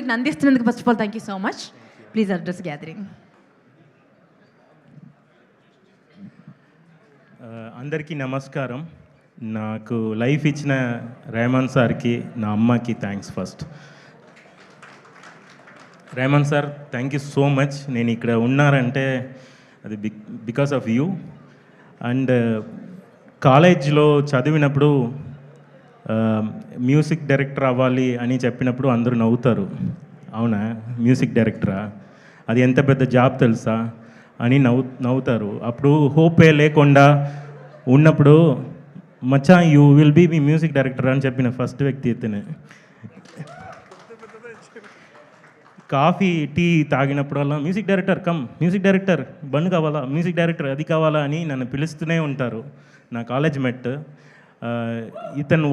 వీటిని అందిస్తున్నందుకు first of all thank you so much. Please address gathering. అందరికీ నమస్కారం. నాకు లైఫ్ ఇచ్చిన రెహమాన్ సార్కి, నా అమ్మకి thanks first. Rahman sir, thank you so much. నేను ఇక్కడ ఉన్నారంటే అది బికాస్ ఆఫ్ యూ. అండ్ కాలేజ్లో చదివినప్పుడు మ్యూజిక్ డైరెక్టర్ అవ్వాలి అని చెప్పినప్పుడు అందరూ నవ్వుతారు. అవునా, మ్యూజిక్ డైరెక్టరా, అది ఎంత పెద్ద జాబ్ తెలుసా అని నవ్వుతారు. అప్పుడు హోపే లేకుండా ఉన్నప్పుడు మచ్చా you will be me music director అని చెప్పిన ఫస్ట్ వ్యక్తి ఇతనే. కాఫీ టీ తాగినప్పుడల్లా music director come, music director band కావాలా, మ్యూజిక్ డైరెక్టర్ అది కావాలా అని నన్ను పిలుస్తూనే ఉంటారు. నా కాలేజ్ మెట్. ఇతను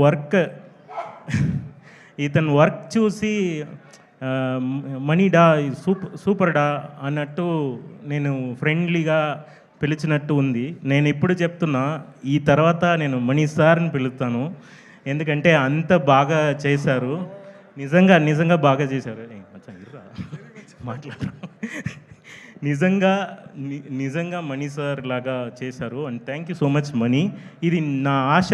వర్క్ చూసి మనీడా సూపర్ డా అన్నట్టు నేను ఫ్రెండ్లీగా పిలిచినట్టు ఉంది. నేను ఇప్పుడు చెప్తున్నా, ఈ తర్వాత నేను మనీ సార్ని పిలుస్తాను. ఎందుకంటే అంత బాగా చేశారు, నిజంగా బాగా చేశారు. మాట్లాడరు, నిజంగా మనీ సార్ లాగా చేశారు. And thank you so much money. ఇది నా ఆశ,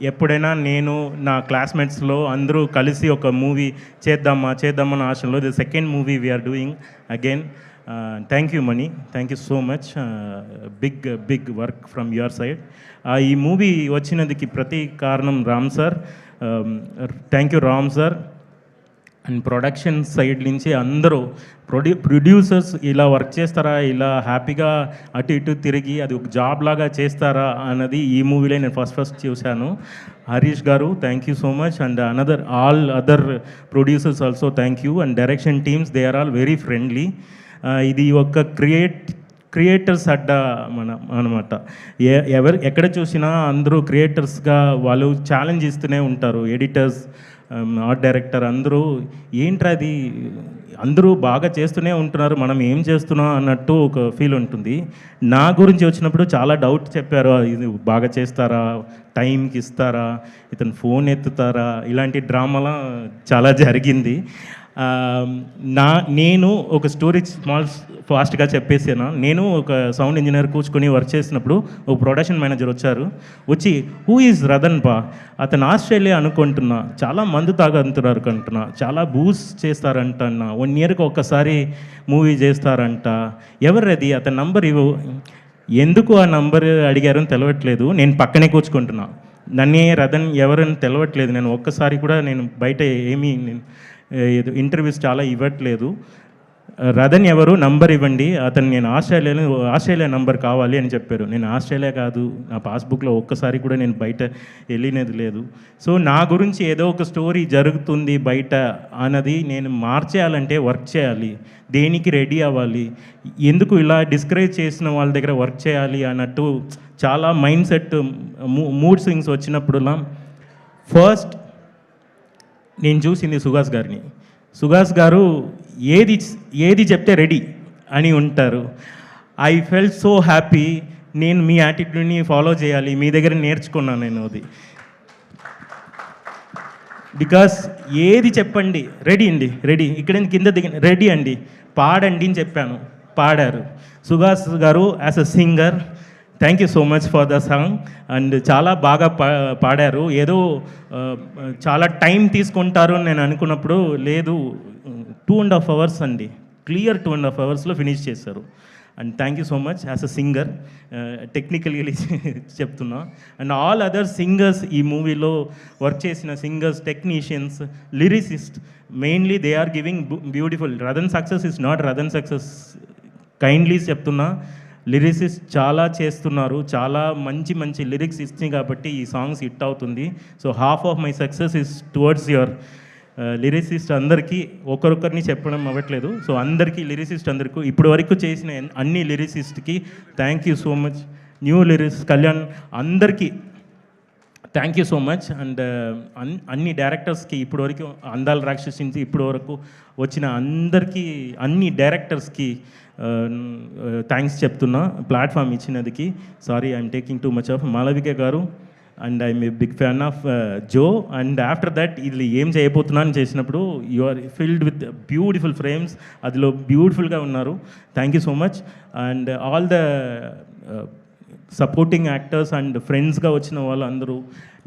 ఎప్పుడైనా నేను నా క్లాస్మేట్స్లో అందరూ కలిసి ఒక మూవీ చేద్దామన్న ఆశలో the second movie we're doing again. Thank you Mani, thank you so much. Big work from your side. ఈ మూవీ వచ్చినందుకు ప్రతి కారణం Ram sir. Thank you Ram sir. And production side నుంచి అందరూ ప్రొడ్యూసర్స్ ఇలా వర్క్ చేస్తారా, ఇలా హ్యాపీగా అటు ఇటు తిరిగి అది ఒక జాబ్ లాగా చేస్తారా అన్నది ఈ మూవీలో నేను ఫస్ట్ చూశాను. హరీష్ గారు thank you so much. And all other producers also thank you. And direction teams, they are all very friendly. ఇది ఒక క్రియేటర్స్ అడ్డ అనమాట. ఎక్కడ చూసినా అందరూ క్రియేటర్స్గా వాళ్ళు ఛాలెంజ్ ఇస్తూనే ఉంటారు. ఎడిటర్స్, ఆర్ట్ డైరెక్టర్ అందరూ ఏంట్రా అది, అందరూ బాగా చేస్తూనే ఉంటున్నారు, మనం ఏం చేస్తున్నాం అన్నట్టు ఒక ఫీల్ ఉంటుంది. నా గురించి వచ్చినప్పుడు చాలా డౌట్ చెప్పారు. ఇది బాగా చేస్తారా, టైంకి ఇస్తారా, ఇతను ఫోన్ ఎత్తుతారా, ఇలాంటి డ్రామాలా చాలా జరిగింది. నేను ఒక స్టోరీ ఫాస్ట్గా చెప్పేసాను. నేను ఒక సౌండ్ ఇంజనీర్ కూర్చుకొని వర్క్ చేసినప్పుడు ఒక ప్రొడక్షన్ మేనేజర్ వచ్చి హూ ఈజ్ రతన్ బా, అతను ఆస్ట్రేలియా అనుకుంటున్నా, చాలా మందు తాగంటున్నారు అంటున్నా, చాలా బూస్ చేస్తారంట, 1 ఇయర్కి ఒక్కసారి మూవీ చేస్తారంట, ఎవరది, అతని నంబర్ ఇవ్వు. ఎందుకు ఆ నంబర్ అడిగారని తెలవట్లేదు. నేను పక్కనే కూర్చుకుంటున్నా, నన్నే రతన్ ఎవరని తెలవట్లేదు. నేను ఒక్కసారి కూడా నేను బయట ఏమీ ఇంటర్వ్యూస్ చాలా ఇవ్వట్లేదు. రతన్ ఎవరు, నంబర్ ఇవ్వండి, అతను నేను ఆస్ట్రేలియా నంబర్ కావాలి అని చెప్పారు. నేను ఆస్ట్రేలియా కాదు, నా పాస్బుక్లో ఒక్కసారి కూడా నేను బయట వెళ్ళినది లేదు. సో నా గురించి ఏదో ఒక స్టోరీ జరుగుతుంది బయట అన్నది నేను మార్చేయాలంటే వర్క్ చేయాలి, దేనికి రెడీ అవ్వాలి, ఎందుకు ఇలా డిస్కరేజ్ చేసిన వాళ్ళ దగ్గర వర్క్ చేయాలి అన్నట్టు చాలా మైండ్ సెట్, మూడ్ స్వింగ్స్ వచ్చినప్పుడులా ఫస్ట్ నేను చూసింది సుహాస్ గారిని. సుహాస్ గారు ఏది చెప్తే రెడీ అని ఉంటారు. I felt so happy. నేను మీ యాటిట్యూడ్ని ఫాలో చేయాలి, మీ దగ్గర నేర్చుకున్నాను నేను అది. బికాస్ ఏది చెప్పండి రెడీ ఇక్కడ కింద దిగండి, రెడీ అండి, పాడండి అని చెప్పాను, పాడారు. సుహాస్ గారు as a singer, thank you so much for the song. And చాలా బాగా పాడారు. ఏదో చాలా టైం తీసుకుంటారు అని నేను అనుకున్నప్పుడు లేదు, 2.5 hours అండి, క్లియర్ 2.5 hours ఫినిష్ చేశారు. And thank you so much as a singer, టెక్నికల్గా చెప్తున్నా. అండ్ ఆల్ అదర్ సింగర్స్, ఈ మూవీలో వర్క్ చేసిన singers, technicians, lyricist, mainly they are giving beautiful. Ratan success is not Ratan success, kindly చెప్తున్నా. లిరిసిస్ట్ చాలా చేస్తున్నారు, చాలా మంచి లిరిక్స్ ఇస్తుంది కాబట్టి ఈ సాంగ్స్ హిట్ అవుతుంది. So half of my success is towards your lyricist. అందరికీ ఒకరొకరిని చెప్పడం అవ్వట్లేదు. సో అందరికీ, లిరిసిస్ట్ అందరికీ, ఇప్పటి వరకు చేసిన అన్ని లిరిసిస్ట్కి thank you so much. New lyrics Kalyan, అందరికీ thank you so much. And అన్ని డైరెక్టర్స్కి, ఇప్పటి వరకు అందాల రాక్షసి నుంచి ఇప్పటి వరకు వచ్చిన అందరికీ, అన్ని డైరెక్టర్స్కి థ్యాంక్స్ చెప్తున్నా ప్లాట్ఫామ్ ఇచ్చినందుకు. Sorry I'm taking too much of. Malavika garu, and I'm a big fan of Jo. And after that ఇది ఏం చేయబోతున్నాను చేసినప్పుడు you are filled with beautiful frames, అదిలో బ్యూటిఫుల్గా ఉన్నారు. Thank you so much. And all the supporting actors అండ్ ఫ్రెండ్స్గా వచ్చిన వాళ్ళు అందరూ,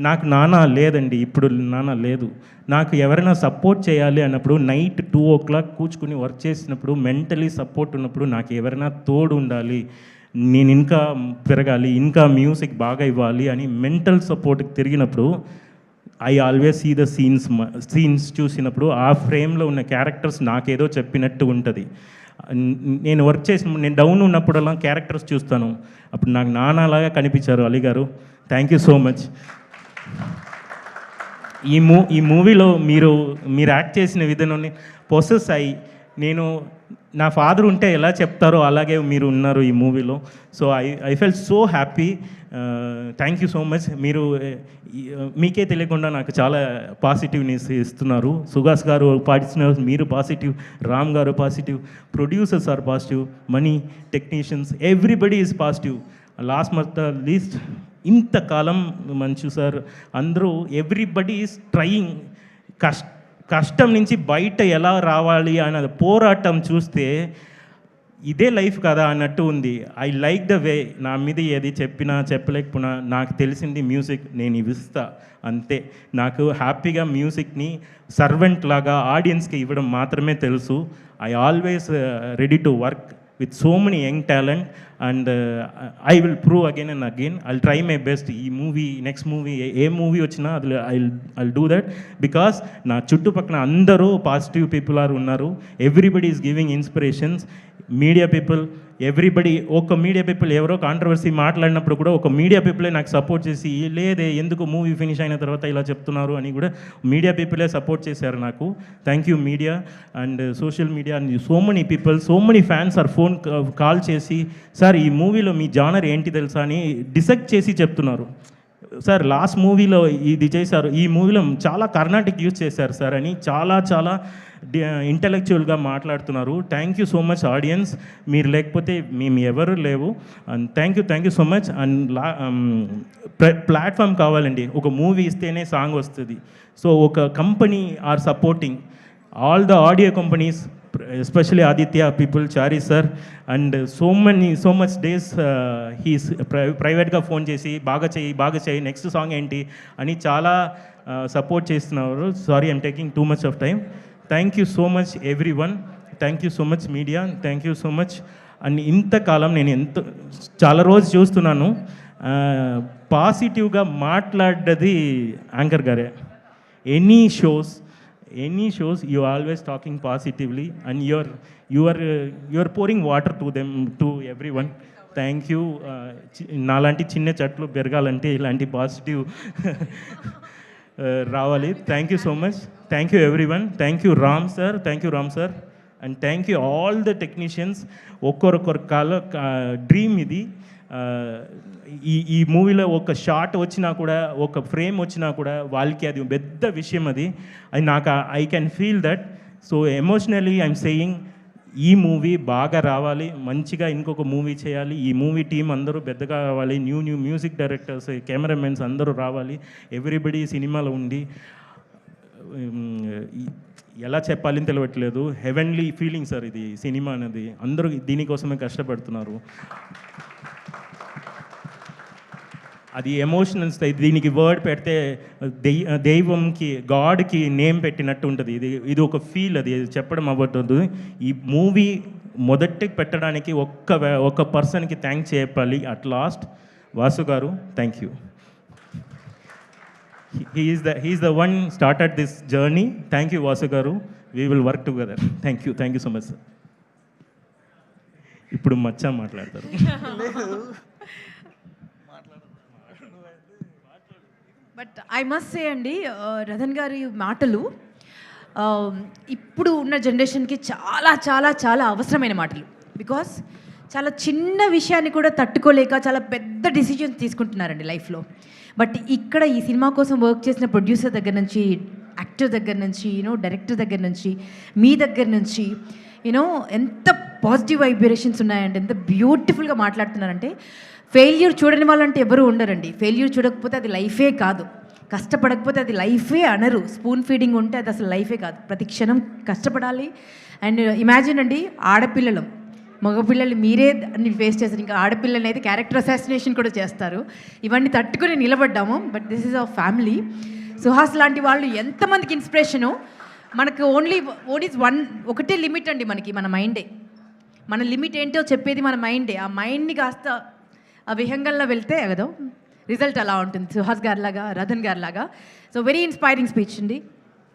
నాకు నాన్న లేదండి, ఇప్పుడు నాన్న లేదు. నాకు ఎవరైనా సపోర్ట్ చేయాలి అన్నప్పుడు నైట్ 2 o'clock కూర్చుకుని వర్క్ చేసినప్పుడు మెంటలీ సపోర్ట్ ఉన్నప్పుడు నాకు ఎవరైనా తోడు ఉండాలి, నేను ఇంకా పెరగాలి, ఇంకా మ్యూజిక్ బాగా ఇవ్వాలి అని మెంటల్ సపోర్ట్కి తిరిగినప్పుడు I always see the scenes చూసినప్పుడు ఆ ఫ్రేమ్లో ఉన్న క్యారెక్టర్స్ నాకేదో చెప్పినట్టు ఉంటుంది. నేను వర్క్ చేసిన నేను డౌన్ ఉన్నప్పుడల్లా క్యారెక్టర్స్ చూస్తాను, అప్పుడు నాకు నాన్నలాగా కనిపించారు అలీ గారు. Thank you so much. ఈ మూవీలో మీరు యాక్ట్ చేసిన విధానాన్ని పొసెస్ అయ్యి, నేను నా ఫాదర్ ఉంటే ఎలా చెప్తారో అలాగే మీరు ఉన్నారు ఈ మూవీలో. So I fell so happy. Thank you so much. మీరు మీకే తెలియకుండా నాకు చాలా పాజిటివ్నెస్ ఇస్తున్నారు. సుహాస్ గారు పాటిస్తున్నారు, మీరు పాజిటివ్, రామ్ గారు positive, producers are positive, money, technicians, everybody is positive. Last month least ఇంతకాలం మంచు సార్ అందరూ ఎవ్రీబడి ఈజ్ ట్రయింగ్. కష్టం నుంచి బయట ఎలా రావాలి అన్నది పోరాటం చూస్తే ఇదే లైఫ్ కదా అన్నట్టు ఉంది. I like the way. నా మీద ఏది చెప్పినా చెప్పలేకపోయినా నాకు తెలిసింది మ్యూజిక్ నేను ఇవిస్తా అంతే. నాకు హ్యాపీగా మ్యూజిక్ని సర్వెంట్ లాగా ఆడియన్స్కి ఇవ్వడం మాత్రమే తెలుసు. I always ready to work with so many young talent, and I will prove again and again. I'll try my best. ఈ మూవీ నెక్స్ట్ మూవీ ఏ మూవీ వచ్చినా అది I'll do that, because నా చుట్టుపక్కల అందరూ పాజిటివ్ పీపుల్ ఉన్నారు. Everybody is giving inspirations. Media people, everybody, ఒక media people ఎవరో controversy మాట్లాడినప్పుడు కూడా ఒక మీడియా పీపులే నాకు సపోర్ట్ చేసి, లేదే ఎందుకు మూవీ ఫినిష్ అయిన తర్వాత ఇలా చెప్తున్నారు అని కూడా మీడియా పీపులే సపోర్ట్ చేశారు నాకు. Thank you media and social media and so many people, so many fans or phone call చేసి, సార్ ఈ మూవీలో మీ జానర్ ఏంటి తెలుసా అని డిసైడ్ చేసి చెప్తున్నారు. సార్ లాస్ట్ మూవీలో ఇది చేశారు, ఈ మూవీలో చాలా కర్ణాటిక్ యూజ్ చేశారు సార్ అని చాలా ఇంటలెక్చువల్గా మాట్లాడుతున్నారు. Thank you so much audience. మీరు లేకపోతే మేము ఎవరు లేవు. And thank you so much. And platform కావాలండి. ఒక మూవీ ఇస్తేనే సాంగ్ వస్తుంది. సో ఒక company are supporting all the audio companies, especially Aditya people, Chari sir, and so much days he's ప్రైవేట్గా ఫోన్ చేసి బాగా చేయి నెక్స్ట్ సాంగ్ ఏంటి అని చాలా సపోర్ట్ చేస్తున్నారు. Sorry I'm taking too much of time. Thank you so much every one. Thank you so much media. Thank you so much. And ఇంతకాలం నేను చాలా రోజు చూస్తున్నాను పాజిటివ్గా మాట్లాడ్డది యాంకర్ గారే. Any shows you are always talking positively, and you are pouring water to them, to everyone. Thank you. నాలాంటి చిన్న చెట్లు పెరగాలంటే ఇలాంటి పాజిటివ్ రావాలి. Thank you so much. Thank you everyone. Thank you Ram sir and thank you all the technicians. ఒక్కొక్కరు dream ఇది. ఈ మూవీలో ఒక షాట్ వచ్చినా కూడా, ఒక ఫ్రేమ్ వచ్చినా కూడా వాళ్ళకి అది పెద్ద విషయం. అది నాకు I can feel that. So emotionally I'm saying ఈ మూవీ బాగా రావాలి, మంచిగా ఇంకొక మూవీ చేయాలి. ఈ మూవీ టీం అందరూ పెద్దగా రావాలి. న్యూ మ్యూజిక్ డైరెక్టర్స్, కెమెరామెన్స్ అందరూ రావాలి. ఎవ్రీబడి సినిమాలో ఉండి ఎలా చెప్పాలని తెలియట్లేదు. హెవెన్లీ ఫీలింగ్ సార్ ఇది సినిమా అనేది. అందరూ దీనికోసమే కష్టపడుతున్నారు. అది ఎమోషనల్స్. దీనికి వర్డ్ పెడితే దైవంకి, గాడ్కి నేమ్ పెట్టినట్టు ఉంటుంది. ఇది ఒక ఫీల్, అది చెప్పడం అవ్వదు. ఈ మూవీ మొదటి పెట్టడానికి ఒక్క పర్సన్కి థ్యాంక్స్ చెప్పాలి. అట్ లాస్ట్ వాసు గారు, thank you. he is the one started this journey. Thank you Vasu garu. We will work together. Thank you so much sir. ఇప్పుడు మచ్చా మాట్లాడతారు. బట్ ఐ మస్ట్ సే అండి, రతన్ గారి మాటలు ఇప్పుడు ఉన్న జనరేషన్కి చాలా చాలా చాలా అవసరమైన మాటలు. బికాస్ చాలా చిన్న విషయాన్ని కూడా తట్టుకోలేక చాలా పెద్ద డిసిజన్స్ తీసుకుంటున్నారండి లైఫ్లో. బట్ ఇక్కడ ఈ సినిమా కోసం వర్క్ చేసిన ప్రొడ్యూసర్ దగ్గర నుంచి, యాక్టర్ దగ్గర నుంచి, డైరెక్టర్ దగ్గర నుంచి, మీ దగ్గర నుంచి ఎంత పాజిటివ్ వైబ్రేషన్స్ ఉన్నాయండి. ఎంత బ్యూటిఫుల్గా మాట్లాడుతున్నారంటే ఫెయిల్యూర్ చూడని వాళ్ళంటే ఎవరు ఉండరండి. ఫెయిల్యూర్ చూడకపోతే అది లైఫే కాదు, కష్టపడకపోతే అది లైఫే అనరు. స్పూన్ ఫీడింగ్ ఉంటే అది అసలు లైఫే కాదు. ప్రతి క్షణం కష్టపడాలి. అండ్ ఇమాజిన్ అండి, ఆడపిల్లలు మగపిల్లలు మీరే అన్ని ఫేస్ చేస్తారు, ఇంకా ఆడపిల్లలు అయితే క్యారెక్టర్ అసాసినేషన్ కూడా చేస్తారు. ఇవన్నీ తట్టుకుని నిలబడ్డాము. But this is our family. Suhas లాంటి వాళ్ళు ఎంతమందికి ఇన్స్పిరేషను. మనకు ఒకటే లిమిట్ అండి మనకి, మన మైండే. మన లిమిట్ ఏంటో చెప్పేది మన మైండే. ఆ మైండ్ని కాస్త ఆ విహంగంలో వెళ్తే కదా రిజల్ట్ అలా ఉంటుంది. సుహాస్ గారిలాగా, రతన్ గారిలాగా. సో వెరీ ఇన్స్పైరింగ్ స్పీచ్ అండి,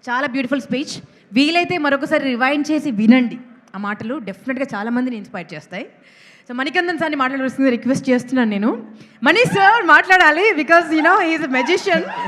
చాలా బ్యూటిఫుల్ స్పీచ్. వీలైతే మరొకసారి రివైండ్ చేసి వినండి. ఆ మాటలు డెఫినెట్గా చాలామందిని ఇన్స్పైర్ చేస్తాయి. సో మణికందన్ సార్ని మాట్లాడాల్సింది రిక్వెస్ట్ చేస్తున్నాను నేను. మణి సార్ మాట్లాడాలి, బికాజ్ హీఈస్ ఎ మెజిషియన్.